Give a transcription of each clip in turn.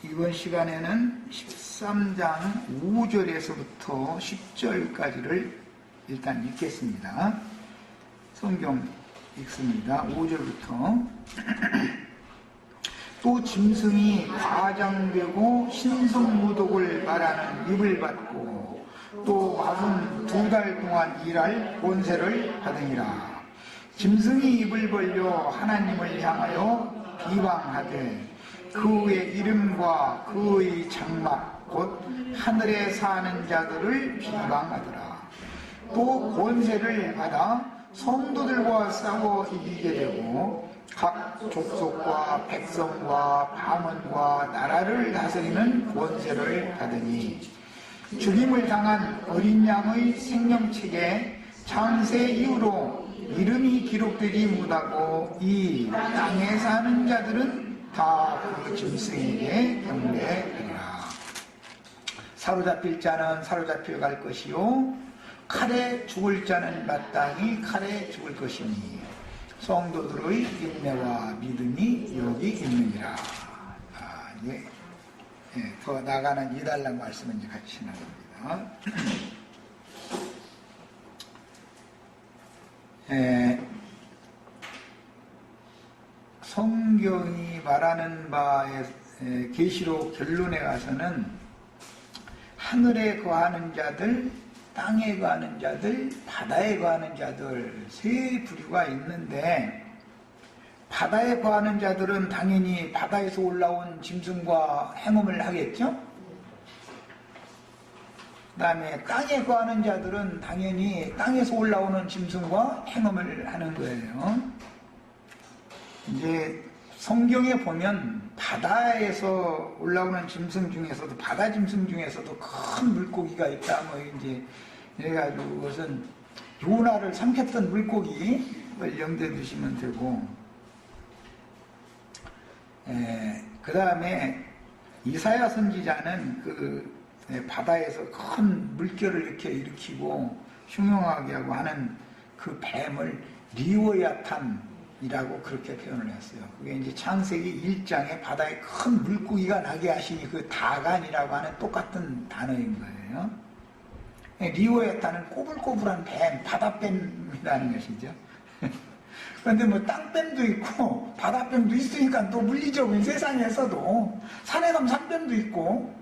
이번 시간에는 13장 5절에서부터 10절까지를 일단 읽겠습니다. 성경 읽습니다. 5절부터. 또 짐승이 과장되고 신성모독을 말하는 입을 받고 또 마흔 2달 동안 일할 권세를 받으니라. 짐승이 입을 벌려 하나님을 향하여 비방하되 그의 이름과 그의 장막 곧 하늘에 사는 자들을 비방하더라. 또 권세를 받아 성도들과 싸워 이기게 되고 각 족속과 백성과 방언과 나라를 다스리는 권세를 받으니 죽임을 당한 어린 양의 생명책에 창세 이후로 이름이 기록되지 못하고 이 땅에 사는 자들은 다 그 짐승에게 경배하리라. 사로잡힐 자는 사로잡혀 갈 것이요 칼에 죽을 자는 마땅히 칼에 죽을 것이니 성도들의 인내와 믿음이 여기 있느니라. 더 나가는 이달락 말씀을 이제 같이 나갑니다. 성경이 말하는 바에 계시록 결론에 가서는 하늘에 거하는 자들, 땅에 거하는 자들, 바다에 거하는 자들 세 부류가 있는데, 바다에 거하는 자들은 당연히 바다에서 올라온 짐승과 행음을 하겠죠. 그 다음에 땅에 거하는 자들은 당연히 땅에서 올라오는 짐승과 행음을 하는 거예요. 이제 성경에 보면 바다에서 올라오는 짐승 중에서도, 바다 짐승 중에서도 큰 물고기가 있다, 뭐 이제 이래가지고 그것은 요나를 삼켰던 물고기를 염두에 두시면 되고, 그 다음에 이사야 선지자는 그 바다에서 큰 물결을 이렇게 일으키고 흉흉하게 하고 하는 그 뱀을 리오야탄이라고 그렇게 표현을 했어요. 그게 이제 창세기 1장에 바다에 큰 물고기가 나게 하시니 그 다간이라고 하는 똑같은 단어인 거예요. 리오야탄은 꼬불꼬불한 뱀, 바다뱀이라는 것이죠. 그런데 뭐 땅뱀도 있고 바다뱀도 있으니까 또 물리적인 세상에서도 산에 가면 산뱀도 있고.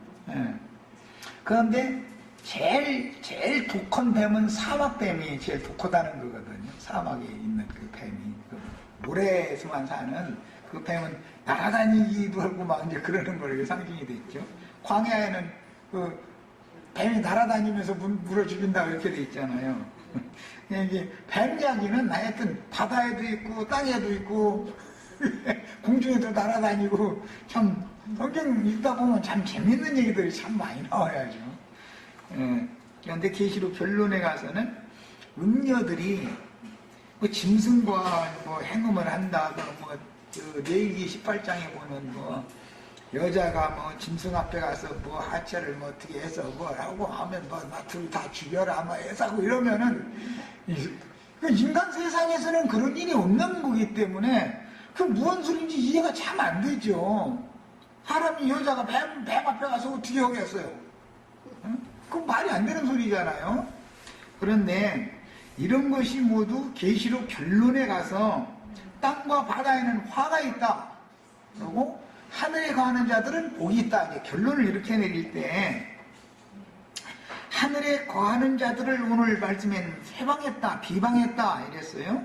그런데 제일 독한 뱀은 사막뱀이 제일 독하다는 거거든요. 사막에 있는 그 뱀이, 그 모래에서만 사는 그 뱀은 날아다니기도 하고 막 이제 그러는 거로 상징이 돼 있죠. 광야에는 그 뱀이 날아다니면서 물어 죽인다 이렇게 돼 있잖아요. 이게 뱀 이야기는 하여튼 바다에도 있고 땅에도 있고 공중에도 날아다니고, 참 성경 읽다 보면 참 재밌는 얘기들이 참 많이 나와야죠. 그런데 계시록 결론에 가서는 음녀들이 뭐 짐승과 뭐 행음을 한다, 뭐 레위기 18장에 보면 뭐 여자가 뭐 짐승 앞에 가서 뭐 하체를 뭐 어떻게 해서 뭐 하고 하면 뭐 둘 다 죽여라 뭐 해서고 이러면은, 인간 세상에서는 그런 일이 없는 거기 때문에 그 무슨 소리인지 이해가 참 안 되죠. 사람이 여자가 뱀 앞에 가서 어떻게 하겠어요? 그건 말이 안 되는 소리잖아요. 그런데 이런 것이 모두 계시록 결론에 가서 땅과 바다에는 화가 있다, 그리고 하늘에 거하는 자들은 복이 있다, 이제 결론을 이렇게 내릴 때, 하늘에 거하는 자들을 오늘 말씀엔 해방했다, 비방했다 이랬어요.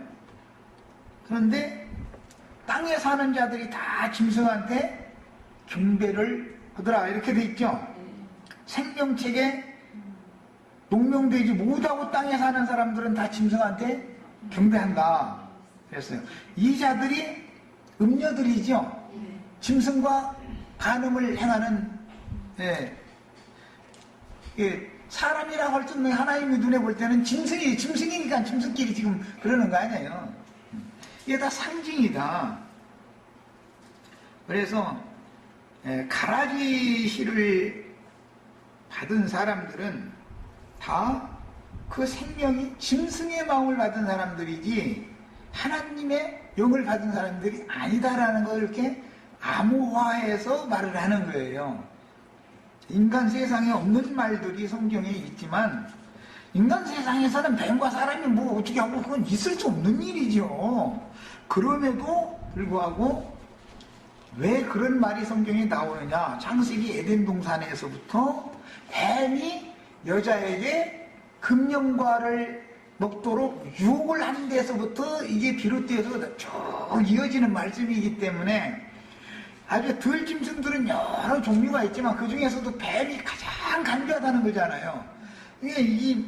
그런데 땅에 사는 자들이 다 짐승한테 경배를 하더라 이렇게 돼 있죠. 생명책에 농명되지 못하고 땅에 사는 사람들은 다 짐승한테 경배한다 그랬어요. 이 자들이 음녀들이죠. 짐승과 간음을 행하는, 사람이라고 할 수 없는 하나님의 눈에 볼 때는 짐승이니까 짐승끼리 지금 그러는 거 아니에요. 이게 다 상징이다. 그래서 가라지 씨를 받은 사람들은 다 그 생명이 짐승의 마음을 받은 사람들이지 하나님의 영을 받은 사람들이 아니다라는 걸 이렇게 암호화해서 말을 하는 거예요. 인간 세상에 없는 말들이 성경에 있지만 인간 세상에서는 뱀과 사람이 뭐 어떻게 하고 그건 있을 수 없는 일이죠. 그럼에도 불구하고 왜 그런 말이 성경에 나오느냐. 창세기 에덴 동산에서부터 뱀이 여자에게 금령과를 먹도록 유혹을 하는 데서부터 이게 비롯되어서 쭉 이어지는 말씀이기 때문에 아주 들짐승들은 여러 종류가 있지만 그 중에서도 뱀이 가장 간교하다는 거잖아요. 이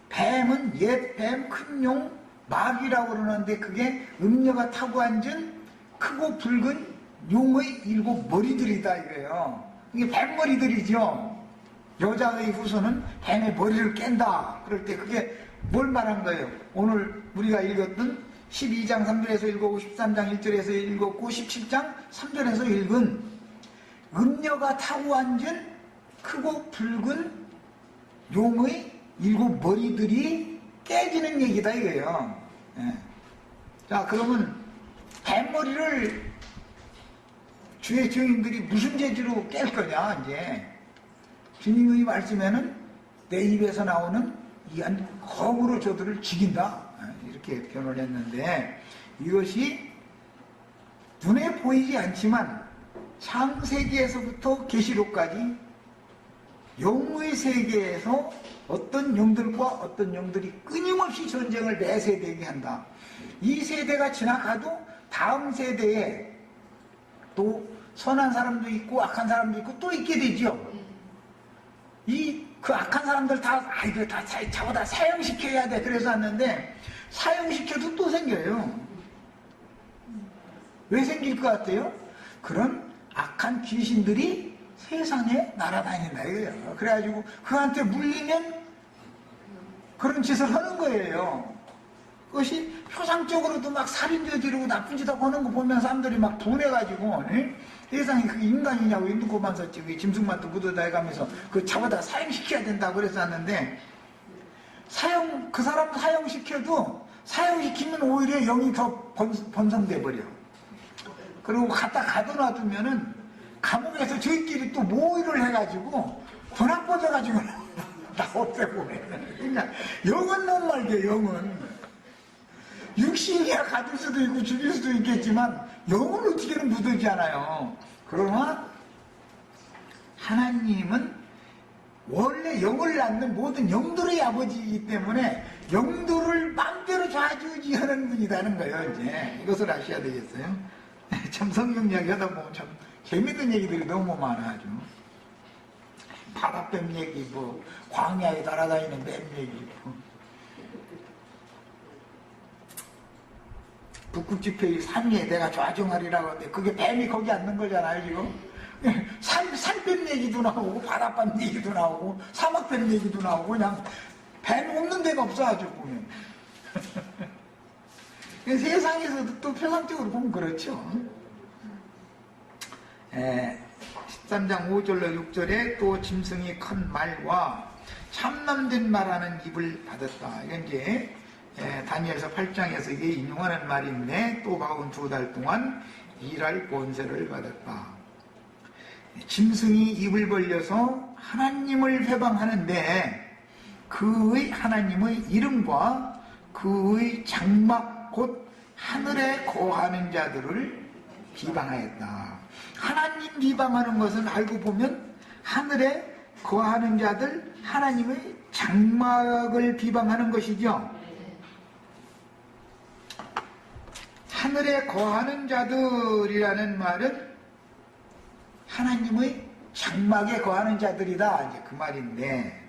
뱀은 옛뱀, 큰 용, 마귀라고 그러는데 그게 음녀가 타고 앉은 크고 붉은 용의 7 머리들이다 이거예요. 이게 뱀머리들이죠. 여자의 후손은 뱀의 머리를 깬다. 그럴 때 그게 뭘 말한 거예요? 오늘 우리가 읽었던 12장 3절에서 읽었고 13장 1절에서 읽었고 17장 3절에서 읽은 음녀가 타고 앉은 크고 붉은 용의 7 머리들이 깨지는 얘기다 이거예요. 예. 자, 그러면 뱀머리를 주의 증인들이 무슨 재주로 깰 거냐 이제 주님의 말씀에는 내 입에서 나오는 이한 검으로 저들을 죽인다 이렇게 표현을 했는데 이것이 눈에 보이지 않지만 창세기에서부터 계시록까지 영의 세계에서 어떤 영들과 어떤 영들이 끊임없이 전쟁을 내세대게 한다. 이 세대가 지나가도 다음 세대에 또 선한 사람도 있고 악한 사람도 있고 또 있게 되죠. 그 악한 사람들 이거 다 잡아다 사형시켜야 돼. 그래서 왔는데 사형시켜도 또 생겨요. 왜 생길 것 같아요? 그런 악한 귀신들이 세상에 날아다닌다 이거예요. 그래가지고 그한테 물리면 그런 짓을 하는 거예요. 그것이 표상적으로도 막 살인 저지르고 나쁜 짓 하고 하는 거 보면 사람들이 막 분해가지고 세상에 그게 인간이냐고 누구만 썼지 짐승만도 묻어다 해가면서 그 잡아다 사형시켜야 된다고 그랬었는데 그 사람 사형시켜도 사형시키면 오히려 영이 더 번성돼 버려. 그리고 갖다 가둬놔두면은 감옥에서 저희끼리 또 모의를 해가지고 돈 아빠져가지고 나 없애고 그냥 영은 못 말게. 영은 육신이야 가둘 수도 있고 죽일 수도 있겠지만 영은 어떻게는 묻지 않아요. 그러나 하나님은 원래 영을 낳는 모든 영들의 아버지이기 때문에 영들을 마음대로 좌지우지하는 분이라는 거예요. 이제 이것을 아셔야 되겠어요. 참 성경 이야기 하다 보면 참 재밌는 얘기들이 너무 많아. 아주 바다뱀 얘기, 광야에 날아다니는 뱀 얘기, 북극지폐의 산 위에 내가 좌정하리라고 하는데 그게 뱀이 거기 앉는 거잖아요 지금. 산뱀 얘기도 나오고 바닷뱀 얘기도 나오고 사막뱀 얘기도 나오고 그냥 뱀 없는 데가 없어 아주 보면. 세상에서도 또 표상적으로 보면 그렇죠. 13장 5절로 6절에 또 짐승이 큰 말과 참남된 말하는 입을 받았다. 이건 이제 다니엘서 8장에서 이게 인용하는 말인데 또 42달 동안 일할 권세를 받았다. 짐승이 입을 벌려서 하나님을 회방하는데 그의 하나님의 이름과 그의 장막 곧 하늘에 거하는 자들을 비방하였다. 하나님 비방하는 것은 알고 보면 하늘에 거하는 자들 하나님의 장막을 비방하는 것이죠. 하늘에 거하는 자들이라는 말은 하나님의 장막에 거하는 자들이다 이제 그 말인데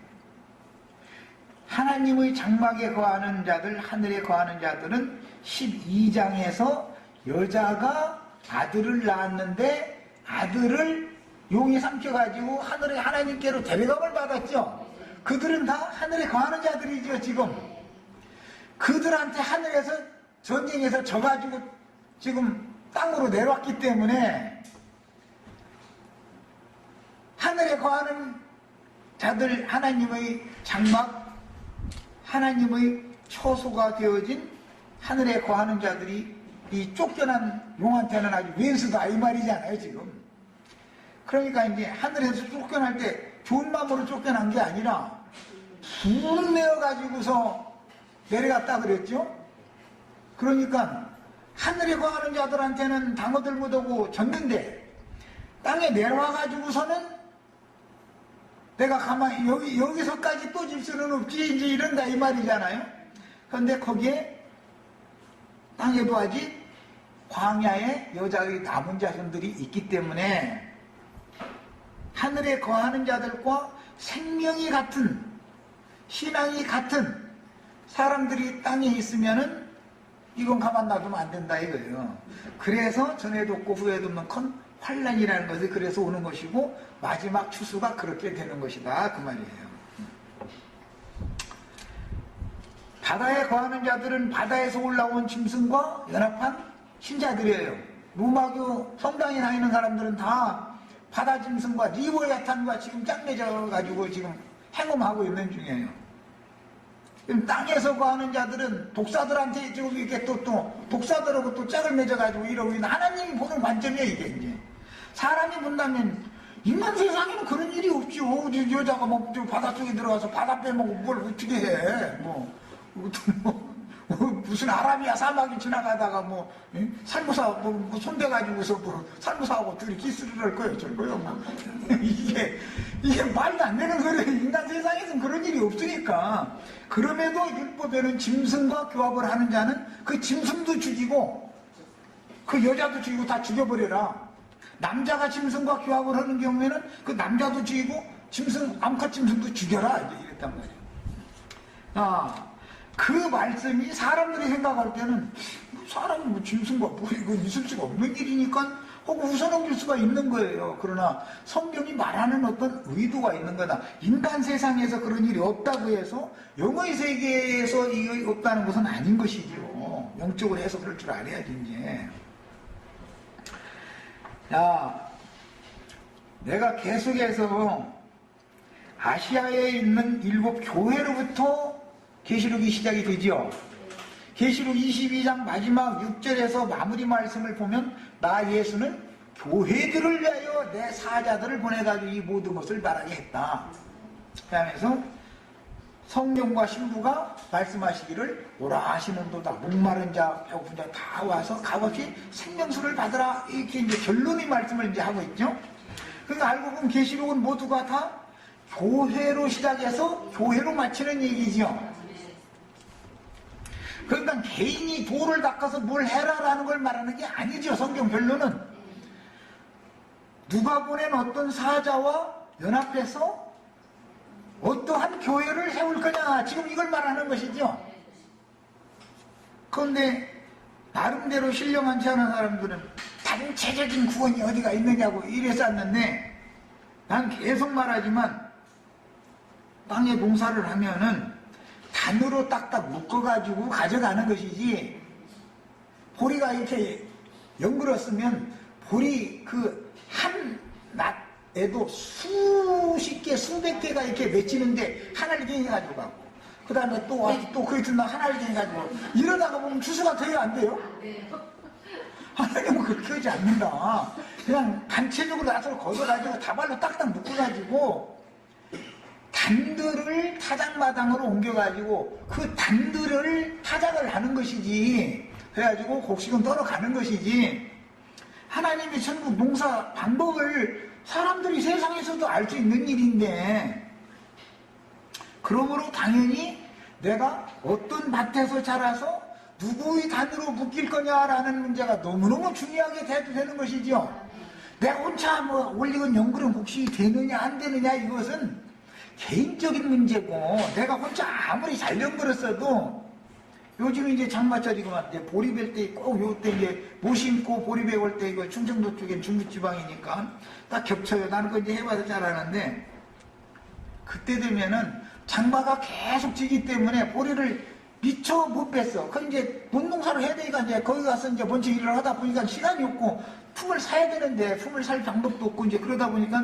하나님의 장막에 거하는 자들 하늘에 거하는 자들은 12장에서 여자가 아들을 낳았는데 아들을 용이 삼켜가지고 하늘에 하나님께로 데려감을 받았죠. 그들은 다 하늘에 거하는 자들이죠. 지금 그들한테 하늘에서 전쟁에서 져가지고 지금 땅으로 내려왔기 때문에 하늘에 거하는 자들 하나님의 장막 하나님의 처소가 되어진 하늘에 거하는 자들이 이 쫓겨난 용한테는 아주 왼수다 이 말이잖아요 지금. 그러니까 이제 하늘에서 쫓겨날 때 좋은 마음으로 쫓겨난 게 아니라 분내어 가지고서 내려갔다 그랬죠. 그러니까 하늘에 거하는 자들한테는 당어들 못하고 졌는데 땅에 내려와 가지고서는 내가 가만히 여기서까지 또 질 수는 없지 이제 이런다 이 말이잖아요. 그런데 거기에 땅에도 아직 광야에 여자의 남은 자손들이 있기 때문에 하늘에 거하는 자들과 생명이 같은 신앙이 같은 사람들이 땅에 있으면은 이건 가만 놔두면 안 된다 이거예요. 그래서 전에도 없고 후에도 없는 큰 환란이라는 것이 그래서 오는 것이고 마지막 추수가 그렇게 되는 것이다 그 말이에요. 바다에 거하는 자들은 바다에서 올라온 짐승과 연합한 신자들이에요. 로마교 성당에 다니는 사람들은 다 바다 짐승과 리보야탄과 지금 짝맺어 가지고 지금 행음하고 있는 중이에요. 땅에서 거하는 자들은 독사들한테 지금 이렇게 또 독사들하고 또 짝을 맺어가지고 이러고 있는 하나님이 보는 관점이에요 이게 이제. 사람이 본다면 인간 세상에는 그런 일이 없죠. 여자가 뭐 바닷속에 들어가서 바다 빼먹고 뭘 어떻게 해. 무슨 아라비아 사막이 지나가다가 살모사 손대가지고서 살모사하고 둘이 키스를 할 거예요 저럴 거예요 이게 말도 안 되는 거예요. 인간 세상에서는 그런 일이 없으니까. 그럼에도 율법에는 짐승과 교합을 하는 자는 그 짐승도 죽이고 그 여자도 죽이고 다 죽여버려라. 남자가 짐승과 교합을 하는 경우에는 그 남자도 죽이고 암컷 짐승도 죽여라 이제 이랬단 말이에요. 그 말씀이 사람들이 생각할 때는 사람이 짐승과 이거 있을 수가 없는 일이니까 혹은 웃어넘길 수가 있는 거예요. 그러나 성경이 말하는 어떤 의도가 있는 거다. 인간 세상에서 그런 일이 없다고 해서 영의 세계에서 이게 없다는 것은 아닌 것이죠. 영적으로 해석할 줄 알아야지 이제. 내가 계속해서 아시아에 있는 7 교회로부터 계시록이 시작이 되죠. 계시록 22장 마지막 6절에서 마무리 말씀을 보면 나 예수는 교회들을 위하여 내 사자들을 보내가지고 이 모든 것을 말하게 했다. 그러면서 성령과 신부가 말씀하시기를 오라 하시는도다. 목마른 자 배고픈 자 다 와서 값없이 생명수를 받으라. 이렇게 이제 결론의 말씀을 이제 하고 있죠. 그러니까 알고 보면 계시록은 모두가 다 교회로 시작해서 교회로 마치는 얘기죠. 그러니까 개인이 돌을 닦아서 뭘 해라라는 걸 말하는 게 아니죠. 성경 결론은 누가 보낸 어떤 사자와 연합해서 어떠한 교회를 세울 거냐 지금 이걸 말하는 것이죠. 그런데 나름대로 신령하지 않은 사람들은 단체적인 구원이 어디가 있느냐고 이랬었는데 난 계속 말하지만 땅에 농사를 하면은 단으로 딱딱 묶어가지고 가져가는 것이지 보리가 이렇게 연그렀으면 보리 그 한 낫에도 수십 개 수백 개가 이렇게 맺히는데 하나를 가지고 가고 그 다음에 또 와서 또 그 이튿날 하나를 가지고 이러다가 보면 추수가 돼요 안 돼요? 하나님은 그렇게 하지 않는다. 그냥 단체적으로 나서를 걷어가지고 다발로 딱딱 묶어가지고 단들을 타작마당으로 옮겨가지고 그 단들을 타작을 하는 것이지 그래가지고 곡식은 떨어가는 것이지 하나님이 전부 농사 방법을 사람들이 세상에서도 알 수 있는 일인데 그러므로 당연히 내가 어떤 밭에서 자라서 누구의 단으로 묶일 거냐라는 문제가 너무너무 중요하게 되는 것이죠. 내가 혼자 올리건 연그런 곡식이 되느냐 안 되느냐 이것은 개인적인 문제고 내가 혼자 아무리 잘 연그렸어도 요즘 이제 장마철이구만 이제 보리 벨 때 꼭 요때 이제 모 심고 보리 배울 때 이거 충청도 쪽엔 중부지방이니까 딱 겹쳐요. 나는 그거 이제 해봐서 잘 아는데 그때 되면은 장마가 계속 지기 때문에 보리를 미처 못 뺐어. 그 이제 논농사를 해야 되니까 이제 거기 가서 이제 번쩍 일을 하다 보니까 시간이 없고 품을 사야 되는데 품을 살 방법도 없고 이제 그러다 보니까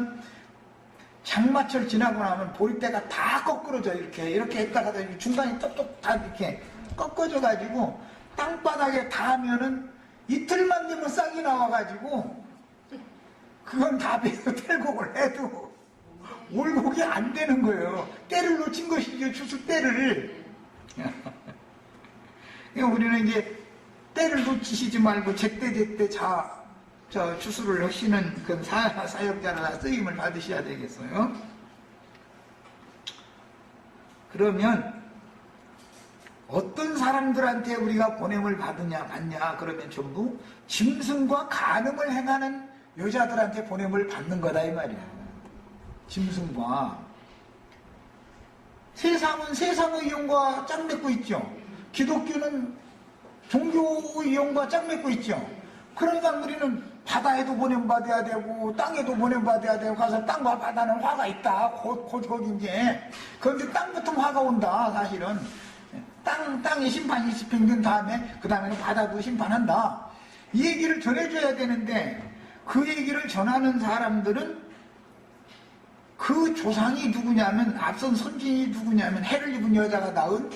장마철 지나고 나면 보리대가 다 거꾸러져 이렇게 했다가 중간에 똑똑 다 이렇게 꺾어져 가지고 땅바닥에 닿으면은 이틀만 되면 싹이 나와가지고 그건 다 배서 탈곡을 해도 올곡이 안 되는 거예요. 때를 놓친 것이죠. 추수 때를. 우리는 이제 때를 놓치시지 말고 제때 추수를 하시는 그런 사역자라 쓰임을 받으셔야 되겠어요. 그러면 어떤 사람들한테 우리가 보냄을 받냐 그러면 전부 짐승과 간음을 행하는 여자들한테 보냄을 받는 거다 이 말이야. 짐승과. 세상은 세상의 이용과 짝 맺고 있죠. 기독교는 종교의 이용과 짝 맺고 있죠. 그러니까 우리는 바다에도 보냄받아야 되고 땅에도 보냄받아야 되고 가서 땅과 바다는 화가 있다. 곧 이제. 그런데 땅부터 화가 온다 사실은. 땅에 심판이 집행된 다음에 그 다음에는 바다도 심판한다. 이 얘기를 전해줘야 되는데 그 얘기를 전하는 사람들은 그 조상이 누구냐면 앞선 선진이 누구냐면 해를 입은 여자가 낳은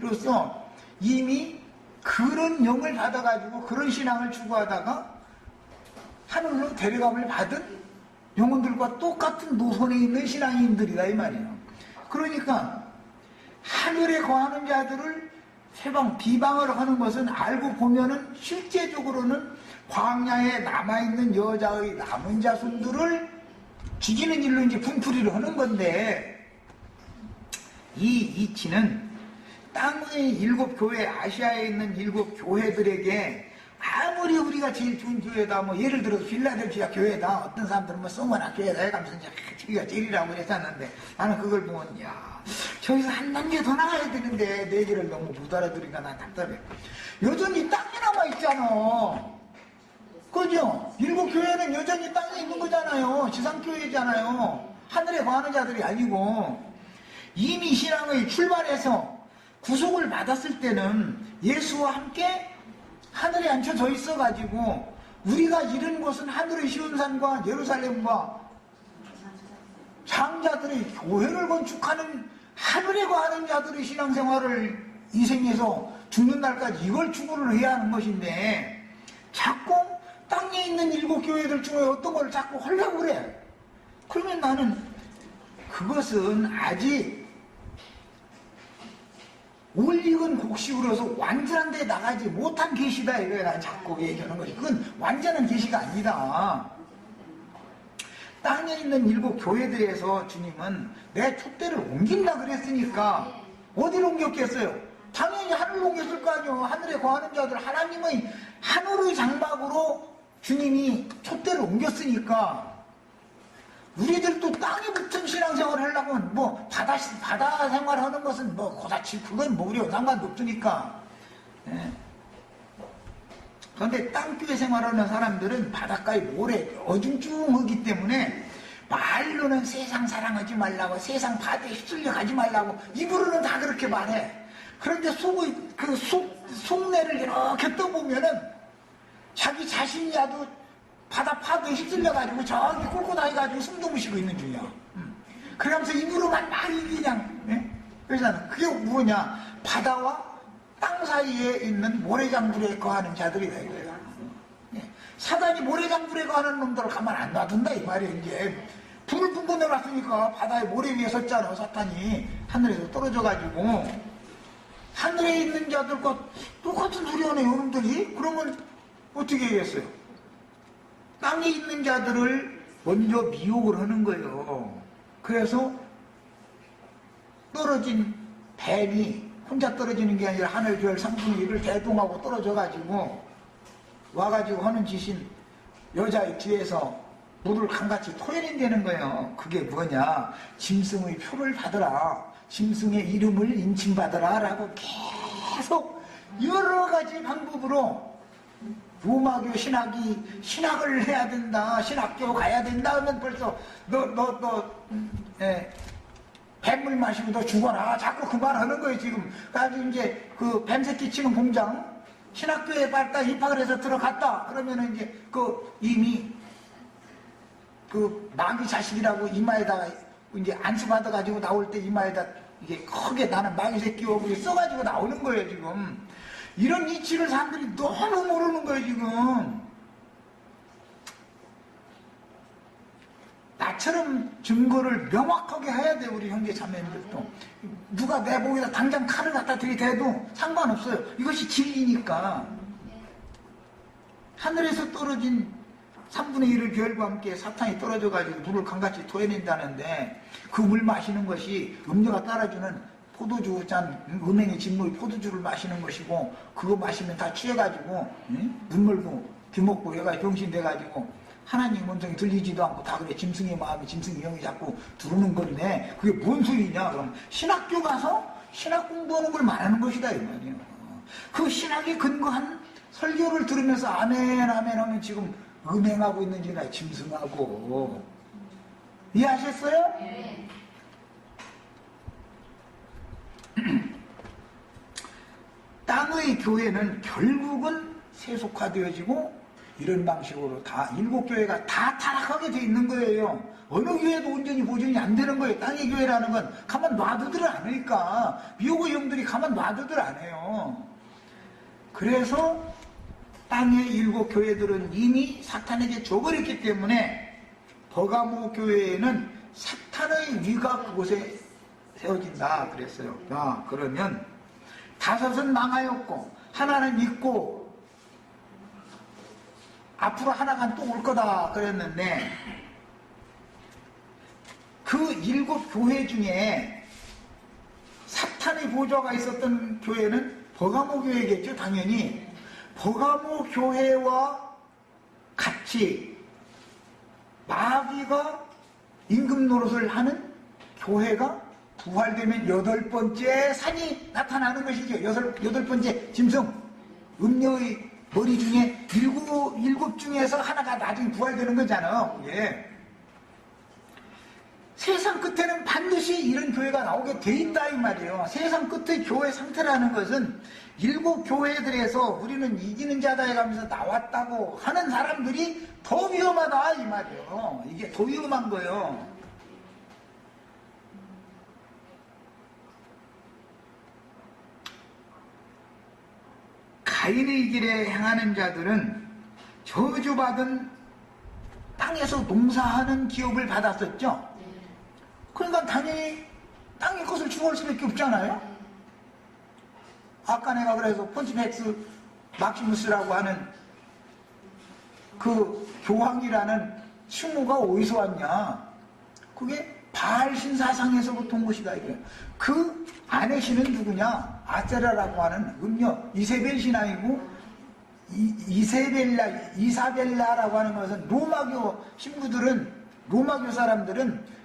사내아이로서 이미 그런 영을 받아가지고 그런 신앙을 추구하다가 하늘로 데려감을 받은 영혼들과 똑같은 노선에 있는 신앙인들이다 이 말이에요. 그러니까 하늘에 거하는 자들을 비방을 하는 것은 알고 보면은 실제적으로는 광야에 남아있는 여자의 남은 자손들을 죽이는 일로 이제 분풀이를 하는 건데, 이 이치는 땅의 7교회, 아시아에 있는 7교회들에게 아무리 우리가 제일 좋은 교회다, 뭐 예를 들어서 필라델피아 교회다, 어떤 사람들은 뭐 성원학 교회다 해가면서 이제 저기가 제일이라고 했었는데, 나는 그걸 보면 저기서 한 단계 더 나가야 되는데 내 얘기를 너무 못 알아들으니까 난 답답해. 여전히 땅이 남아있잖아. 그죠? 7교회는 여전히 땅에 있는 거잖아요. 지상교회잖아요. 하늘에 거하는 자들이 아니고. 이미 신앙의 출발해서 구속을 받았을 때는 예수와 함께 하늘에 앉혀져 있어가지고 우리가 이른 곳은 하늘의 시온산과 예루살렘과 장자들의 교회를 건축하는 하늘에 거하는 자들의 신앙생활을 이 생에서 죽는 날까지 이걸 추구를 해야 하는 것인데 자꾸 땅에 있는 7교회들 중에 어떤 걸 자꾸 하려고 그래. 그러면 나는 그것은 아직 올익은 곡식으로서 완전한 데 나가지 못한 계시다 이거야. 난 자꾸 얘기하는 거지. 그건 완전한 계시가 아니다. 땅에 있는 7교회들에서 주님은 내 촛대를 옮긴다 그랬으니까 어디로 옮겼겠어요? 당연히 하늘로 옮겼을 거 아니에요. 하늘에 거하는 자들, 하나님의 하늘의 장막으로 주님이 촛대를 옮겼으니까 우리들도 땅에 붙은 신앙생활을 하려면 뭐 바다 생활하는 것은 뭐 고사치 그건 뭐 우리와 상관도 없으니까. 예. 그런데 땅교회 생활하는 사람들은 바닷가에 모래 어중중하기 때문에 말로는 세상 사랑하지 말라고, 세상 바다에 휩쓸려 가지 말라고 입으로는 다 그렇게 말해. 그런데 속내를 이렇게 떠보면은 자기 자신이라도 바다 파도에 휩쓸려가지고 저기 꿀고 다니가지고 숨도 못 쉬고 있는 중이야. 그러면서 입으로만 막 그냥. 예? 그래서 그게 뭐냐? 바다와 땅 사이에 있는 모래장불에 거하는 자들이다 이거야. 예. 사단이 모래장불에 거하는 놈들을 가만 안 놔둔다 이 말이야. 이제 불을 뿜고 내놨으니까 바다에 모래 위에 섰잖아. 사탄이 하늘에서 떨어져가지고 하늘에 있는 자들과 똑같은 소리 하네 여러분들이. 그러면 어떻게 하겠어요? 땅에 있는 자들을 먼저 미혹을 하는 거예요. 그래서 떨어진 뱀이 혼자 떨어지는 게 아니라 하늘 별 상승위를 대동하고 떨어져가지고 와가지고 하는 짓인 여자의 뒤에서 물을 강같이 토해낸다는 거예요. 그게 뭐냐? 짐승의 표를 받으라, 짐승의 이름을 인칭받으라 라고 계속 여러 가지 방법으로 로마교 신학을 해야 된다, 신학교 가야 된다 하면 벌써 뱀물 마시고 너 죽어라. 자꾸 그 말 하는 거예요, 지금. 그래가지고 이제 그 뱀새끼 치는 공장, 신학교에 빨다 입학을 해서 들어갔다. 그러면은 이제 이미 마귀 자식이라고 이마에다가 이제 안수받아가지고 나올 때 이마에다 이게 크게 나는 마귀 새끼고 써가지고 나오는 거예요, 지금. 이런 이치를 사람들이 너무 모르는 거예요, 지금. 나처럼 증거를 명확하게 해야 돼요, 우리 형제 자매님들도. 누가 내 목에다 당장 칼을 갖다 들이대도 상관없어요. 이것이 진리니까. 하늘에서 떨어진 3분의 1을 별과 함께 사탄이 떨어져가지고 물을 강같이 토해낸다는데, 그 물 마시는 것이 음료가 따라주는 포도주 짠, 은행의 진물 포도주를 마시는 것이고, 그거 마시면 다 취해가지고 눈 멀고 귀 먹고 해가지고 병신 돼가지고 하나님 음성이 들리지도 않고 다 그래. 짐승의 마음이 짐승의 영이 자꾸 두르는 건데, 그게 뭔 소리냐? 그럼 신학교 가서 신학 공부하는 걸 말하는 것이다 이 말이에요. 그 신학에 근거한 설교를 들으면서 아멘 아멘 하면 지금 음행하고 있는 지나 짐승하고. 이해하셨어요? 네. 땅의 교회는 결국은 세속화되어지고 이런 방식으로 다 일곱 교회가 다 타락하게 돼 있는 거예요. 어느 교회도 온전히 보존이 안 되는 거예요. 땅의 교회라는 건 가만 놔두들 않으니까. 미국의 영들이 가만 놔두들 안 해요. 그래서 땅의 일곱 교회들은 이미 사탄에게 져버렸기 때문에 버가모 교회에는 사탄의 위가 그곳에 세워진다 그랬어요. 야, 그러면 다섯은 망하였고 하나는 있고 앞으로 하나가 또 올 거다 그랬는데, 그 일곱 교회 중에 사탄의 보좌가 있었던 교회는 버가모 교회겠죠. 당연히 버가모 교회와 같이 마귀가 임금 노릇을 하는 교회가 부활되면 여덟 번째 산이 나타나는 것이죠. 여덟 번째 짐승, 음녀의 머리 중에 일곱 중에서 하나가 나중에 부활되는 거잖아요. 예. 세상 끝에는 반드시 이런 교회가 나오게 돼 있다 이 말이에요. 세상 끝의 교회 상태라는 것은 일곱 교회들에서 우리는 이기는 자다 해가면서 나왔다고 하는 사람들이 더 위험하다 이 말이에요. 이게 더 위험한 거예요. 가인의 길에 행하는 자들은 저주받은 땅에서 농사하는 기업을 받았었죠. 그러니까 당연히 땅의 것을 추구할 수밖에 없잖아요. 아까 내가 그래서 폰티펙스 막시무스라고 하는 그 교황이라는 칭호가 어디서 왔냐? 그게 바알 신사상에서부터 온 것이다 이거예요. 그 아내 신은 누구냐? 아세라라고 하는 음녀 이세벨 신앙이고, 이사벨라라고 하는 것은 로마교 신부들은, 로마교 사람들은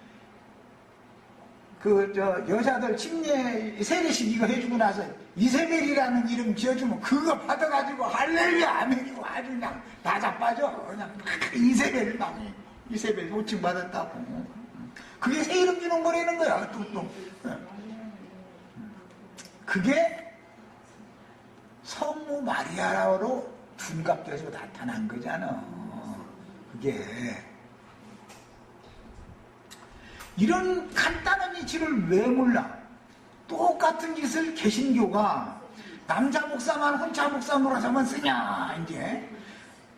여자들 침례 세례식 이거 해주고 나서 이세벨이라는 이름 지어주면 그거 받아가지고 할렐루야 아멘이고 아주 그냥 다 자빠져. 그냥 이세벨 호칭 받았다고. 그게 새 이름 주는 거라는 거야. 또. 그게 성모 마리아로 둔갑돼서 나타난 거잖아. 그게 이런 간단한 이치를 왜 몰라? 똑같은 짓을 개신교가 남자 목사만 혼자 목사 노릇하면 쓰냐? 이제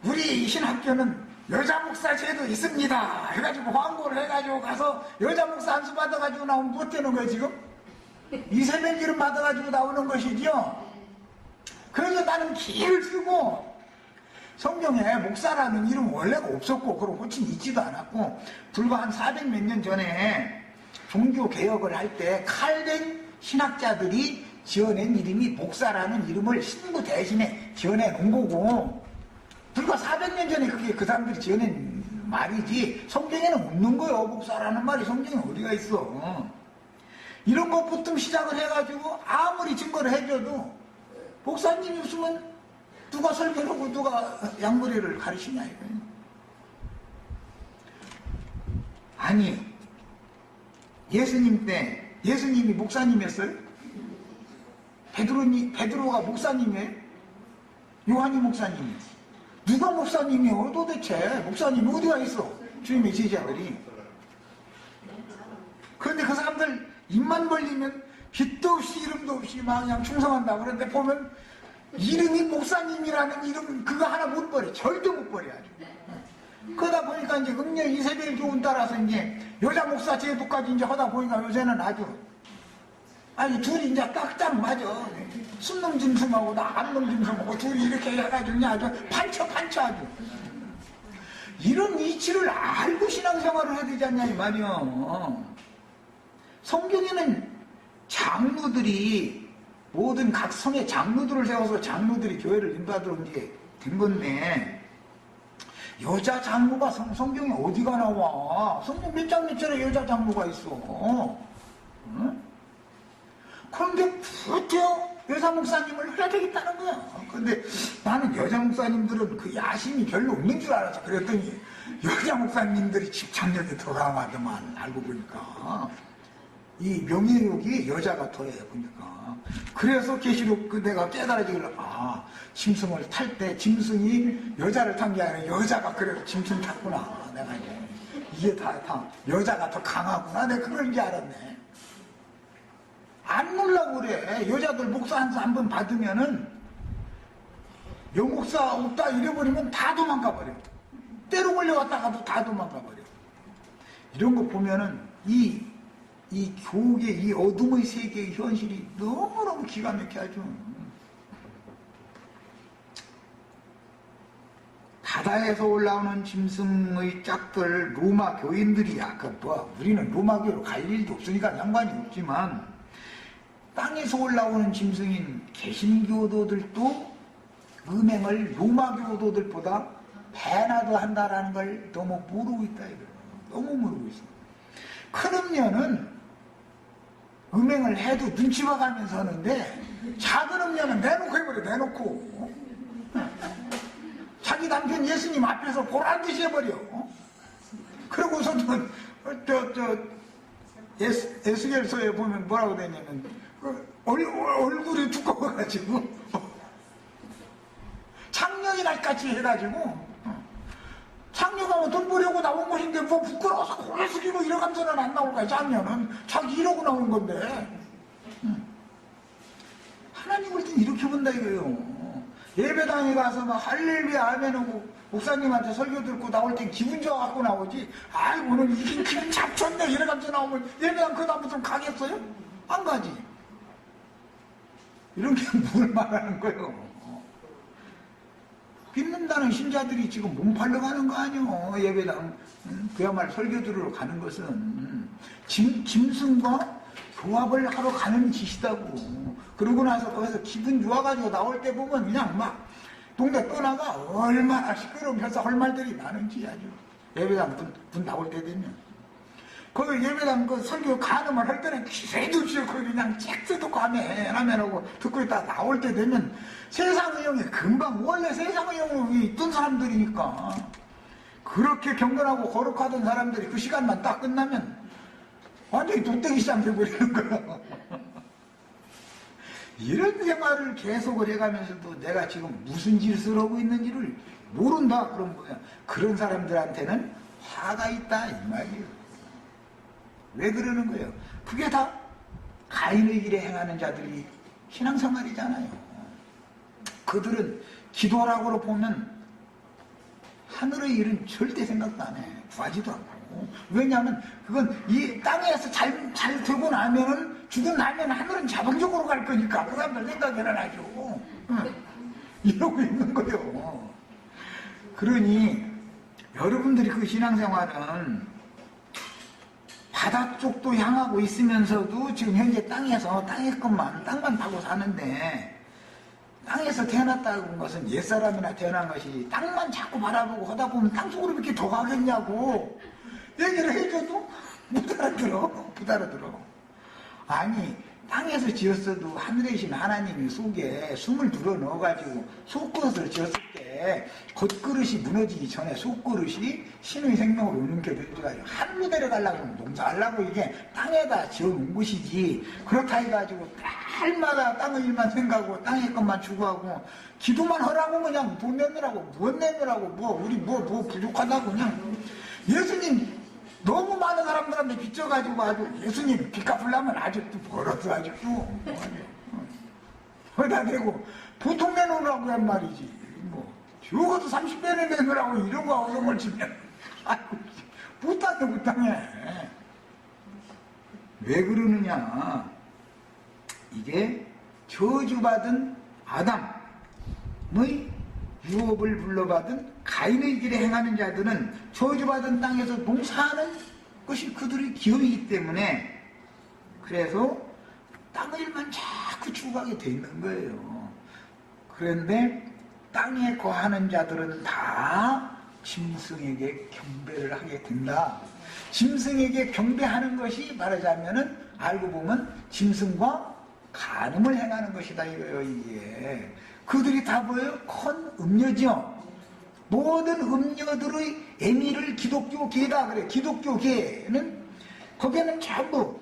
우리 신학교는 여자 목사 제도 있습니다 해가지고 광고를 해가지고 가서 여자 목사 안수 받아가지고 나오면 못 되는 거예요 지금? 이세벨 기름 받아가지고 나오는 것이죠. 그래서 나는 기를 쓰고, 성경에 목사라는 이름 원래가 없었고 그런 호칭 있지도 않았고, 불과 한 400 몇 년 전에 종교 개혁을 할 때 칼된 신학자들이 지어낸 이름이 목사라는 이름을 신부 대신에 지어내 놓은 거고, 불과 400년 전에 그게 그 사람들이 지어낸 말이지 성경에는 없는 거예요. 목사라는 말이 성경에 어디가 있어. 이런 것부터 시작을 해가지고 아무리 증거를 해줘도 목사님이 없으면 누가 설교를 하고 누가 양머리를 가르치냐 이거예요. 아니, 예수님 때 예수님이 목사님이었어요? 베드로가 목사님이에요? 요한이 목사님이에요? 누가 목사님이에요? 도대체 목사님이 어디가 있어? 주님의 제자들이. 그런데 그 사람들 입만 벌리면 빛도 없이 이름도 없이 막 그냥 충성한다. 그런데 보면 이름이 목사님이라는 이름 그거 하나 못 버려. 절대 못 버려. 아주. 그러다 보니까 이제 음녀 이세벨 교훈 따라서 이제 여자 목사 제도까지 이제 하다 보니까 요새는 아주 둘이 이제 딱딱 맞아. 순놈 짐승하고 나 안놈 짐승하고 둘이 이렇게 해가지고 그냥 아주 판쳐 아주. 이런 이치를 알고 신앙생활을 해야 되지 않냐 이 말이야. 성경에는 장로들이 모든 각 성의 장로들을 세워서 장로들이 교회를 인도하도록 이제 된 건데 여자 장로가 성경에 어디가 나와? 성경 몇 장 몇 절에 여자 장로가 있어. 응? 그런데 부터 여자 목사님을 해야 되겠다는 거야. 근데 나는 여자 목사님들은 그 야심이 별로 없는 줄 알아서 그랬더니 여자 목사님들이 집착력이 들어가더만 알고 보니까 이 명예욕이 여자가 더해 보니까. 그래서 계시록 내가 깨달아지길래 짐승을 탈 때 짐승이 여자를 탄 게 아니라 여자가 그래서 짐승 탔구나. 내가 이게 다 여자가 더 강하구나. 내가 그걸 이제 알았네. 안 놀라고 그래. 여자들 목사 한 번 받으면은 여목사 없다 이래버리면 다 도망가버려. 때로 걸려왔다가도 다 도망가버려. 이런 거 보면은 이 교육의 이 어둠의 세계의 현실이 너무너무 기가 막혀하죠. 바다에서 올라오는 짐승의 짝들 로마 교인들이야. 우리는 로마교로 갈 일도 없으니까 상관이 없지만 땅에서 올라오는 짐승인 개신교도들도 음행을 로마교도들보다 배나 더 한다라는 걸 너무 모르고 있다 이거예요. 너무 모르고 있어. 큰 음녀는 음행을 해도 눈치 봐가면서 하는데 작은 음녀는 내놓고 해버려. 내놓고 자기 남편 예수님 앞에서 보란 듯이 해버려. 그러고서는 에스겔서에 보면 뭐라고 되냐면 얼굴이 두꺼워가지고 창녀이 날같이 해가지고 창녀가 돈 벌려고 나온 것인데 뭐 부끄러워서 고개 숙이고 이러면서는 안 나올 거야. 창녀는 자기 이러고 나온 건데 하나님을 좀 이렇게 본다 이거예요. 예배당에 가서 막 할렐루야 아멘하고 목사님한테 설교 듣고 나올 땐 기분 좋아갖고 나오지. 아이고 오늘 이긴 기분 잡쳤네 이러면서 나오면 예배당 그 다음부터 좀 가겠어요? 안 가지. 이런 게 뭘 말하는 거예요. 믿는다는 신자들이 지금 몸 팔러 가는 거 아니요. 예배당 그야말로 설교 들으러 가는 것은 짐승과 교합을 하러 가는 짓이다고. 그러고 나서 거기서 기분 좋아가지고 나올 때 보면 그냥 막 동네 떠나가 얼마나 시끄러우면서 할 말들이 많은지 아주. 예배당 분 나올 때 되면 거기 예배당 그 설교 가늠을 할 때는 기세도 싫고 그냥 잭스도 가면하고 듣고 있다 나올 때 되면 세상의 영이 금방 원래 세상의 영이 있던 사람들이니까 그렇게 경건하고 거룩하던 사람들이 그 시간만 딱 끝나면 완전히 도떼기 시작해버리는 거야. 이런 생활을 계속을 해가면서도 내가 지금 무슨 짓을 하고 있는지를 모른다 그런 거야. 그런 사람들한테는 화가 있다 이 말이에요. 왜 그러는 거예요? 그게 다 가인의 길에 행하는 자들이 신앙생활이잖아요. 그들은 기도하라고 보면 하늘의 일은 절대 생각도 안 해. 구하지도 않고. 왜냐하면 그건 이 땅에서 잘 되고 나면은 죽고 나면 하늘은 자동적으로 갈 거니까 그 사람들 생각에는 하죠. 이러고 있는 거예요. 그러니 여러분들이 그 신앙생활은 바다 쪽도 향하고 있으면서도 지금 현재 땅의 땅만 타고 사는데 땅에서 태어났다는 것은 옛사람이나 태어난 것이 땅만 자꾸 바라보고 하다 보면 땅속으로 이렇게 더 가겠냐고 얘기를 해줘도 못 알아들어. 아니 땅에서 지었어도 하늘에 신 하나님이 속에 숨을 불어 넣어가지고 속그릇을 지었을 때 겉그릇이 무너지기 전에 속그릇이 신의 생명으로 옮겨져가지고 하늘로 내려가려고 하면 농사하려고 이게 땅에다 지어놓은 것이지. 그렇다 해가지고 날마다 땅의 일만 생각하고 땅의 것만 추구하고 기도만 하라고 그냥 돈 내느라고 무엇 내느라고 우리 부족하다고 그냥 예수님 너무 많은 사람들한테 빚져가지고 아주 예수님 빚 갚으려면 아직도 벌어서 아직도 거기다 대고 보통 내놓으라고 한 말이지. 뭐 적어도 30배는 내놓으라고 이런 거 얻어 걸치면 아이고 못하네. 왜 그러느냐. 이게 저주받은 아담의 유업을 불러받은 가인의 길에 행하는 자들은 저주받은 땅에서 농사하는 것이 그들의 기업이기 때문에 그래서 땅의 일만 자꾸 추구하게 돼 있는 거예요. 그런데 땅에 거하는 자들은 다 짐승에게 경배를 하게 된다. 짐승에게 경배하는 것이 말하자면은 알고 보면 짐승과 간음을 행하는 것이다 이거예요. 이게 그들이 다 뭐예요? 컨 음녀죠. 모든 음녀들의 애미를 기독교계다 그래. 기독교계는 거기에는 전부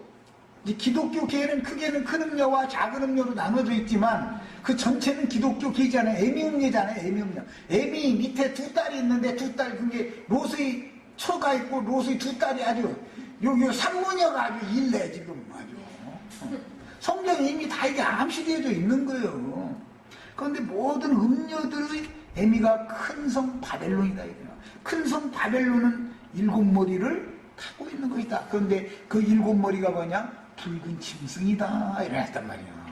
기독교계는 크게는 큰 음녀와 작은 음녀로 나눠져 있지만 그 전체는 기독교계잖아요. 애미 음녀잖아요. 애미 음녀. 애미 밑에 두 딸이 있는데 두 딸 그게 롯의 처가 있고 롯의 두 딸이 아주 요 산모녀가 아주 일래 지금 아주. 성경에 이미 다 이게 암시되어져 있는 거예요. 그런데 모든 음녀들의 애미가 큰 성 바벨론이다. 큰 성 바벨론은 일곱 머리를 타고 있는 것이다. 그런데 그 일곱 머리가 뭐냐? 붉은 짐승이다. 이랬단 말이야.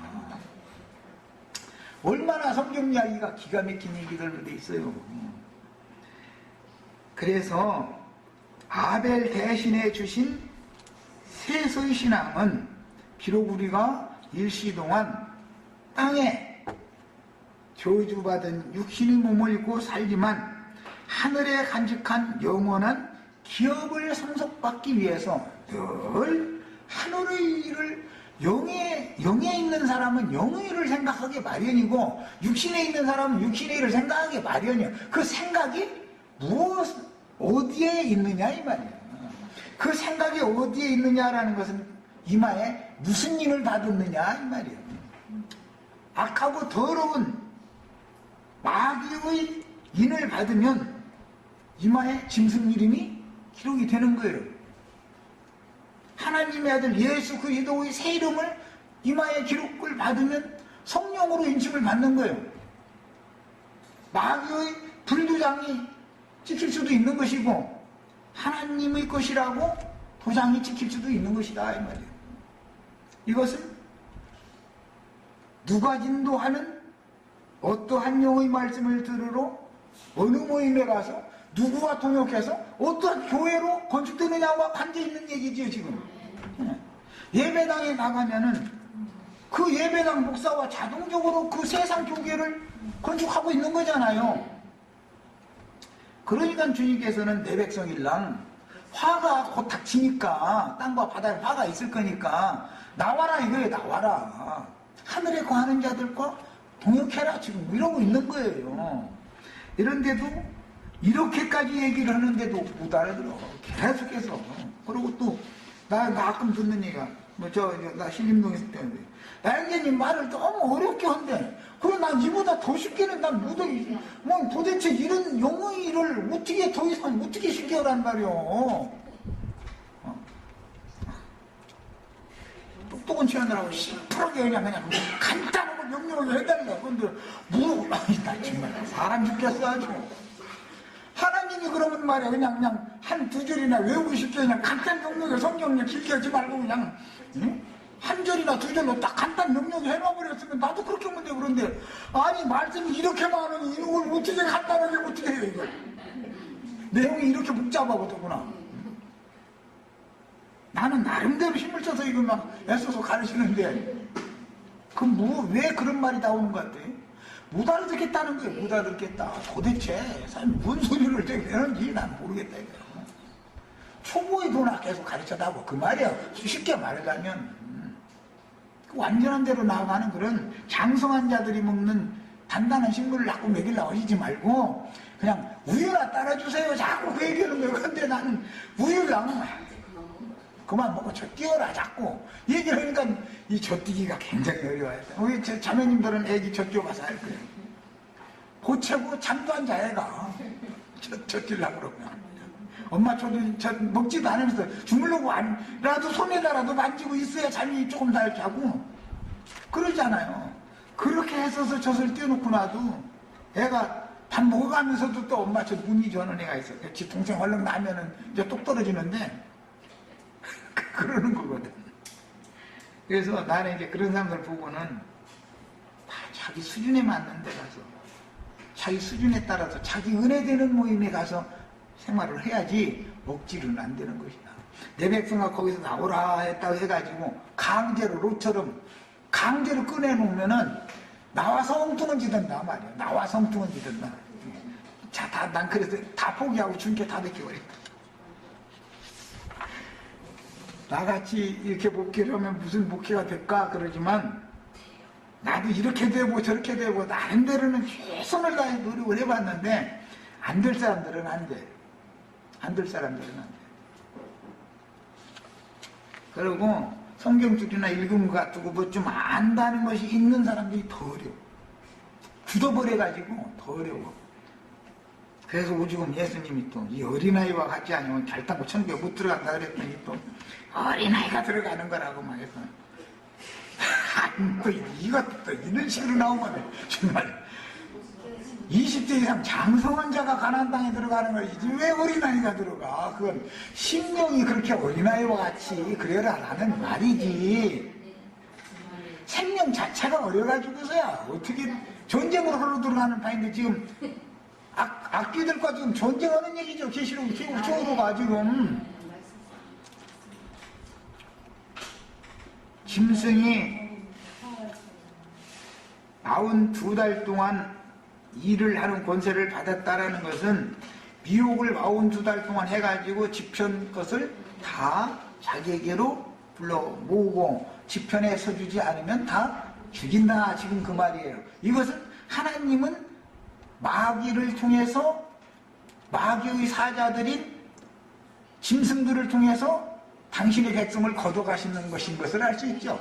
얼마나 성경 이야기가 기가 막힌 얘기들로 돼 있어요. 그래서 아벨 대신에 주신 셋의 신앙은 비록 우리가 일시 동안 땅에 저주받은 육신의 몸을 입고 살지만 하늘에 간직한 영원한 기업을 상속받기 위해서 늘 하늘의 일을 영에 있는 사람은 영의 일을 생각하기 마련이고 육신에 있는 사람은 육신의 일을 생각하기 마련이에요. 그 생각이 어디에 있느냐 이 말이에요. 그 생각이 어디에 있느냐라는 것은 이마에 무슨 인을 받았느냐 이 말이에요. 악하고 더러운 마귀의 인을 받으면 이마에 짐승 이름이 기록이 되는 거예요. 하나님의 아들 예수 그리스도의 새 이름을 이마에 기록을 받으면 성령으로 인침을 받는 거예요. 마귀의 불도장이 찍힐 수도 있는 것이고 하나님의 것이라고 도장이 찍힐 수도 있는 것이다 이 말이에요. 이것은 누가 진도하는 어떠한 영의 말씀을 들으러 어느 모임에 가서 누구와 통역해서 어떠한 교회로 건축되느냐와 관계있는 얘기지요 지금. 예배당에 나가면은 그 예배당 목사와 자동적으로 그 세상 교계를 건축하고 있는 거잖아요. 그러니까 주님께서는 내 백성일랑 화가 곧 닥치니까 땅과 바다에 화가 있을 거니까 나와라 이거예요. 나와라. 하늘에 거하는 자들과 동역해라 지금 이러고 있는 거예요. 이런데도 이렇게까지 얘기를 하는데도 못 알아들어. 계속해서. 그리고 또 나 가끔 듣는 얘기가 나 신림동에 있을 때인데 나영재님 말을 너무 어렵게 한대. 그래 난 이보다 더 쉽게는 난 못하겠지. 뭐 도대체 이런 영어의 일을 어떻게 더 이상 어떻게 쉽게 하란 말이오. 똑똑한 취하느라고 심플하게 그냥 간단하고 명료하게 해달라. 근데 나 정말 사람 죽겠어 아주. 하나님이 그러면 말이야 그냥 한 두 줄이나 외우고 싶게 그냥 간단 명료하게 성경을 길게 하지 말고 그냥 한 절이나 두 절로 딱 간단 명료하게 해놔버렸으면 나도 그렇게 하면 돼. 그런데 아니 말씀이 이렇게 많으니 이걸 어떻게 간단하게 어떻게 해요 이걸. 내용이 이렇게 복잡하거든구나. 나는 나름대로 힘을 써서 이거 막 애써서 가르치는데 왜 그런 말이 나오는 것 같아? 못 알아듣겠다는 거예요. 못 알아듣겠다. 도대체 뭔 소리를 되는지 난 모르겠다 이거야. 초보의 도나 계속 가르쳐다고 그 말이야. 쉽게 말하자면 그 완전한 대로 나아가는 그런 장성한 자들이 먹는 단단한 식물을 자꾸 먹이려고 하시지 말고 그냥 우유나 따라주세요. 자꾸 그 얘기하는 거예요. 근데 나는 우유랑 그만 먹고 저 뛰어라 자꾸 얘기를 하니까 이 젖뛰기가 굉장히 어려워요. 우리 자매님들은 애기 젖뛰어 가서 할 거예요. 보채고 잠도 안 자 애가 젖뛰려고 그러면 엄마 저도 먹지도 않으면서 주물르고 안라도 손에다라도 만지고 있어야 잠이 조금 잘 자고 그러잖아요. 그렇게 해서서 젖을 떼어놓고 나도 애가 밥 먹어가면서도 또 엄마 저 문이 저는 애가 있어. 지 동생 얼른 나면은 이제 똑 떨어지는데 그러는 거거든. 그래서 나는 이제 그런 사람들 보고는 다 자기 수준에 맞는 데 가서 자기 수준에 따라서 자기 은혜되는 모임에 가서 생활을 해야지 억지로는 안 되는 것이다. 내 백성아 거기서 나오라 했다고 해가지고 강제로 로처럼 강제로 꺼내놓으면은 나와서 엉뚱한지든다 말이야. 나와서 엉뚱한지든다. 자, 난 그래서 다 포기하고 준게 다 베껴버렸다. 나같이 이렇게 목회를 하면 무슨 목회가 될까 그러지만 나도 이렇게 되고 저렇게 되고 나름대로는 최선을 다해 노력을 해봤는데 안 될 사람들은 안 돼. 안 될 사람들은 안 돼. 그리고 성경줄이나 읽은 것 같고 뭐 좀 안다는 것이 있는 사람들이 더 어려워. 굳어버려가지고 더 어려워. 그래서 오죽은 예수님이 또 이 어린아이와 같지 않으면 결단코 천국에 못 들어간다 그랬더니 또 어린아이가 들어가는 거라고 막 해서 또 이것도 또 이런 식으로 나오면 정말 20대 이상 장성한 자가 가나안 땅에 들어가는 것이지 왜 어린아이가 들어가? 그건 심령이 그렇게 어린아이와 같이 그래라라는 말이지. 생명 자체가 어려가지고서야 어떻게 전쟁으로 흘러 들어가는 바인데 지금 악귀들과 지금 전쟁하는 얘기죠. 계시록 쪽으로가 지금 짐승이 42달 동안 일을 하는 권세를 받았다라는 것은 미혹을 42달 동안 해가지고 지편 것을 다 자기에게로 불러 모으고 지편에 서주지 않으면 다 죽인다. 지금 그 말이에요. 이것은 하나님은 마귀를 통해서 마귀의 사자들인 짐승들을 통해서 당신의 백성을 거둬가시는 것인 것을 알 수 있죠.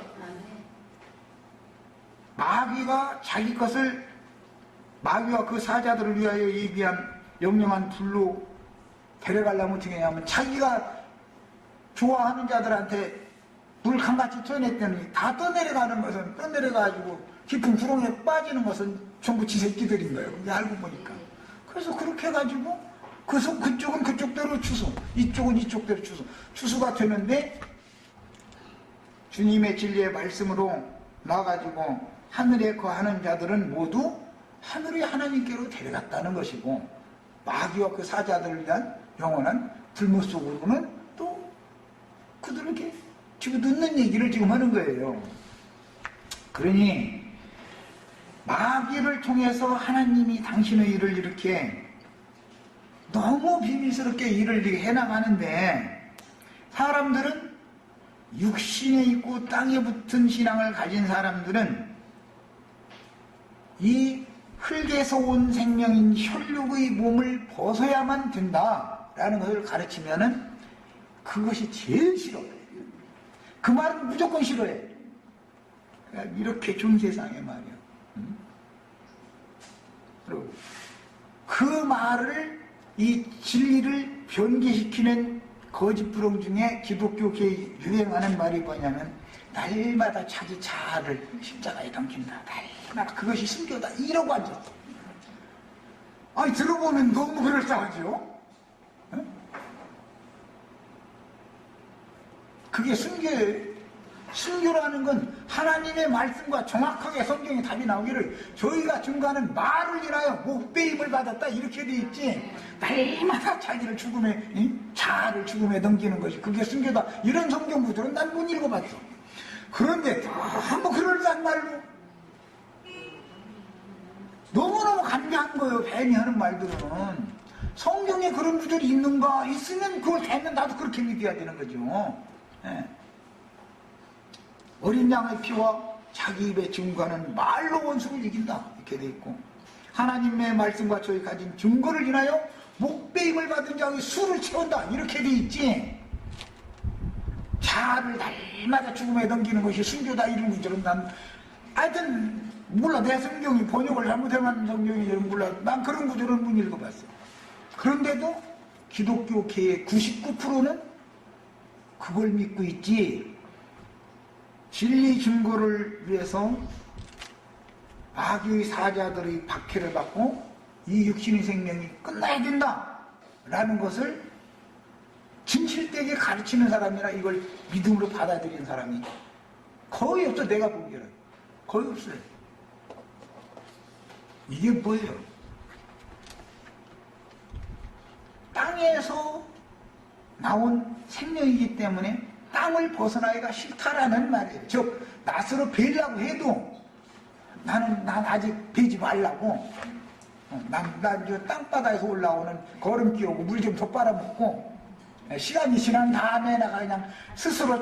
마귀가 자기 것을 마귀와 그 사자들을 위하여 예비한 영영한 불로 데려가려면 어떻게 하냐면 자기가 좋아하는 자들한테 물 강같이 쳐냈더니 다 떠내려가는 것은 떠내려가지고 깊은 구렁에 빠지는 것은 전부 지 새끼들인 거예요. 그게 알고 보니까. 그래서 그렇게 해가지고 그쪽은 그쪽대로 추수, 이쪽은 이쪽대로 추수가 되는데 주님의 진리의 말씀으로 나와가지고 하늘에 거하는 자들은 모두 하늘이 하나님께로 데려갔다는 것이고 마귀와 그 사자들을 위한 영원한 불못 속으로는 또 그들을 이렇게 집어넣는 얘기를 지금 하는 거예요. 그러니 마귀를 통해서 하나님이 당신의 일을 이렇게 너무 비밀스럽게 일을 해나가는데 사람들은 육신에 있고 땅에 붙은 신앙을 가진 사람들은 이 흙에서 온 생명인 혈육의 몸을 벗어야만 된다라는 것을 가르치면은 그것이 제일 싫어. 그 말은 무조건 싫어해. 이렇게 좋은 세상에 말이야. 그리고 그 말을 이 진리를 변개시키는 거짓부렁 중에 기독교계에 유행하는 말이 뭐냐면 날마다 자기 자아를 십자가에 담긴다. 날마다 그것이 순교다. 이러고 앉았어. 아니 들어보면 너무 그럴싸하죠. 그게 순교예요. 순교라는 건 하나님의 말씀과 정확하게 성경에 답이 나오기를 저희가 증거하는 말을 인하여 목배임을 받았다 이렇게 돼 있지 날마다 자기를 죽음에 자아를 죽음에 넘기는 것이 그게 순교다 이런 성경 구절은 난 못 읽어봤어. 그런데 너무 그럴싸한 말로 너무너무 간교한 거예요. 괜히 하는 말들은. 성경에 그런 구절이 있는가 있으면 그걸 되면 나도 그렇게 믿어야 되는 거죠. 네. 어린 양의 피와 자기 입의 증거는 말로 원수를 이긴다 이렇게 돼 있고 하나님의 말씀과 저희 가진 증거를 인하여 목배임을 받은 자의 수를 채운다 이렇게 돼 있지. 자아를 날마다 죽음에 넘기는 것이 순교다 이런 구절은 난 하여튼 몰라. 내 성경이 번역을 잘못해만 성경인지 몰라. 난 그런 구절은 못 읽어봤어. 그런데도 기독교계의 99%는 그걸 믿고 있지. 진리 증거를 위해서 악의 사자들의 박해를 받고 이 육신의 생명이 끝나야 된다 라는 것을 진실되게 가르치는 사람이나 이걸 믿음으로 받아들이는 사람이 거의 없어. 내가 보기에는 거의 없어요. 이게 뭐예요? 땅에서 나온 생명이기 때문에 땅을 벗어나기가 싫다라는 말이에요. 즉 낫으로 베려고 해도 난 아직 베지 말라고. 난 땅바닥에서 올라오는 거름 끼우고 물 좀 더 빨아먹고 시간이 지난 다음에 내가 그냥 스스로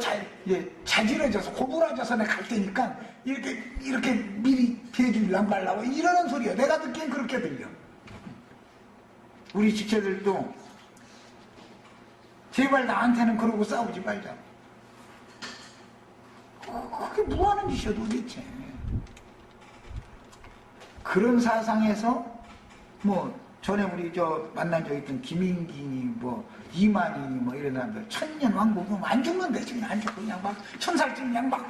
자지러져서 고부라져서 내가 갈 테니까 이렇게 미리 베주려고 말라고 이러는 소리야. 내가 듣기엔 그렇게 들려. 우리 지체들도 제발 나한테는 그러고 싸우지 말자. 그게 뭐하는 짓이야 도대체. 그런 사상에서 전에 우리 만난 적 있던 김인기니 이만희니 이런 사람들 천년 왕국 안 죽는데 지금 안 죽고 그냥 막 천살쯤 그냥 막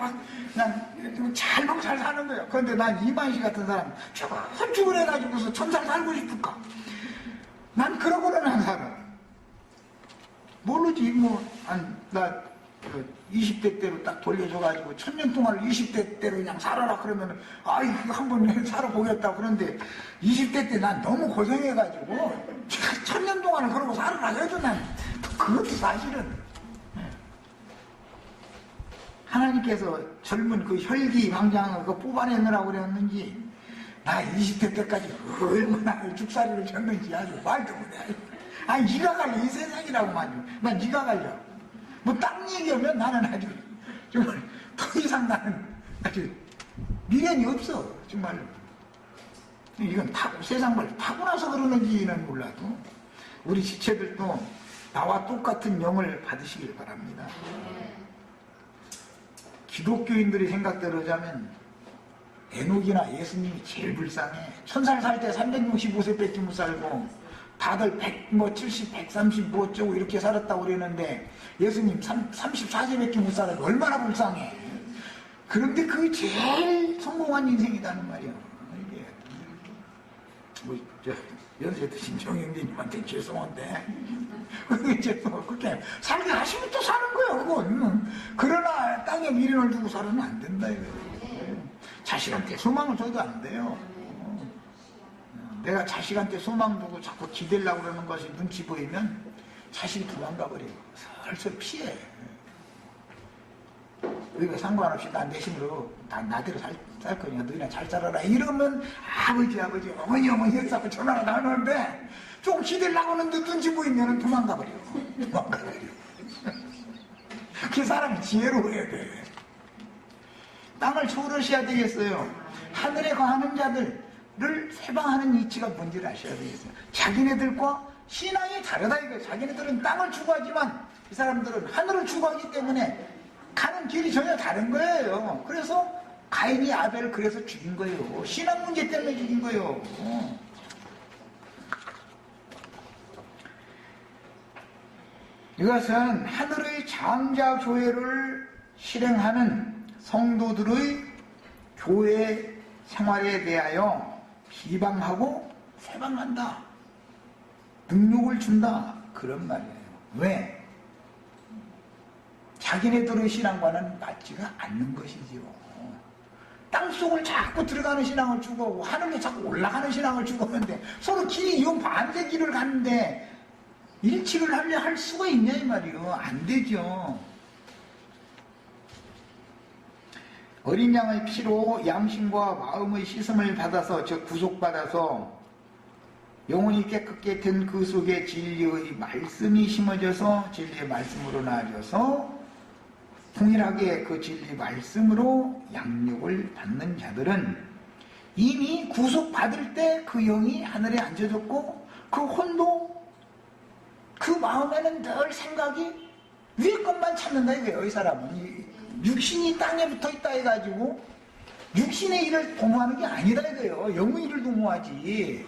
그냥 잘 먹고 잘 사는 거예요. 그런데 난 이만희 씨 같은 사람 죽으래가지고서 천살 살고 싶을까? 난 그러고는 안 살아. 모르지 나 20대 때로 딱 돌려줘가지고 1000년 동안 20대 때로 그냥 살아라 그러면 그거 한번 살아보겠다. 그런데 20대 때 난 너무 고생해가지고 1000년 동안은 그러고 살아라 해도 난 그것도 사실은 하나님께서 젊은 그 혈기 방장을 뽑아내느라고 그랬는지 나 20대 때까지 얼마나 죽살이를 졌는지 아주 말도 못해. 니가 갈려 이 세상이라고 말이야. 난 니가 갈려. 땅 얘기하면 나는 아주 정말 더 이상 나는 아주 미련이 없어. 정말 이건 세상 말 타고나서 그러는지는 몰라도 우리 지체들도 나와 똑같은 영을 받으시길 바랍니다. 기독교인들이 생각대로 하자면 에녹이나 예수님이 제일 불쌍해. 1000살 살 때 365세밖에 못 살고 다들 170, 130 어쩌고 이렇게 살았다고 그러는데 예수님 34세밖에 못 살아도 얼마나 불쌍해. 그런데 그게 제일 성공한 인생이라는 말이야. 이게 연세 드신 정영진님한테 죄송한데 그렇게 살게 하시면 또 사는 거예요. 그건. 그러나 땅에 미련을 두고 살아는 안 된다 이거예요. 자식한테 소망을 줘도 안 돼요. 내가 자식한테 소망 두고 자꾸 기대려고 그러는 것이 눈치 보이면 자식이 도망가 버려요. 슬슬 피해. 우리가 상관없이 난 대신으로 다 나대로 살 거니까 너희나 잘 살아라 이러면 아버지 어머니 했다고 전화가 나오는데 좀 기대려고 하는데 눈치 보이면 도망가 버려. 그 사람이 지혜로워야 돼. 땅을 초월하셔야 되겠어요. 하늘에 거하는 자들을 세방하는 이치가 뭔지를 아셔야 되겠어요. 자기네들과 신앙이 다르다 이거예요. 자기네들은 땅을 추구하지만 이 사람들은 하늘을 추구하기 때문에 가는 길이 전혀 다른 거예요. 그래서 가인이 아벨을 그래서 죽인 거예요. 신앙 문제 때문에 죽인 거예요. 이것은 하늘의 장자 교회를 실행하는 성도들의 교회 생활에 대하여 비방하고 세방한다. 능욕을 준다. 그런 말이에요. 왜? 자기네들의 신앙과는 맞지가 않는 것이지요. 땅속을 자꾸 들어가는 신앙을 추구하고 하늘로 자꾸 올라가는 신앙을 추구하는데 서로 길이 영 반대 길을 가는데 일치를 하려 할 수가 있냐 이 말이요. 안 되죠. 어린 양의 피로 양심과 마음의 씻음을 받아서 즉 구속받아서 영혼이 깨끗게 된 그 속에 진리의 말씀이 심어져서 진리의 말씀으로 나아져서 동일하게 그 진리 말씀으로 양육을 받는 자들은 이미 구속받을 때 그 영이 하늘에 앉아졌고 그 혼도 그 마음에는 늘 생각이 위에 것만 찾는다 이거예요. 이 사람은 육신이 땅에 붙어있다 해가지고 육신의 일을 도모하는 게 아니다 이거예요. 영의 일을 도모하지.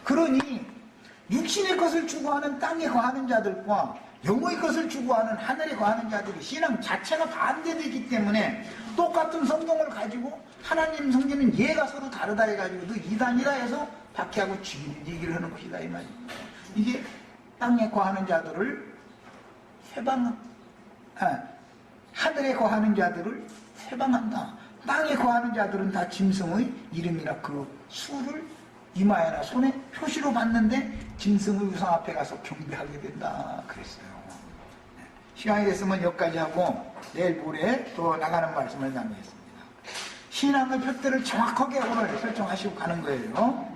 그러니 육신의 것을 추구하는 땅에 거하는 자들과 영의 것을 추구하는 하늘에 거하는 자들이 신앙 자체가 반대되기 때문에 똑같은 성경을 가지고 하나님 성경은 얘가 서로 다르다 해가지고 너 이단이라 해서 박해하고 죽이는 얘기를 하는 것이다 이 말입니다. 이게 땅에 거하는 자들을 하늘에 거하는 자들을 회방한다. 땅에 거하는 자들은 다 짐승의 이름이나 그 수를 이마에나 손에 표시로 받는데 짐승의 우상 앞에 가서 경배하게 된다 그랬어요. 시간이 됐으면 여기까지 하고 내일 모레 또 나가는 말씀을 나누겠습니다. 신앙의 표대를 정확하게 오늘 설정하시고 가는 거예요.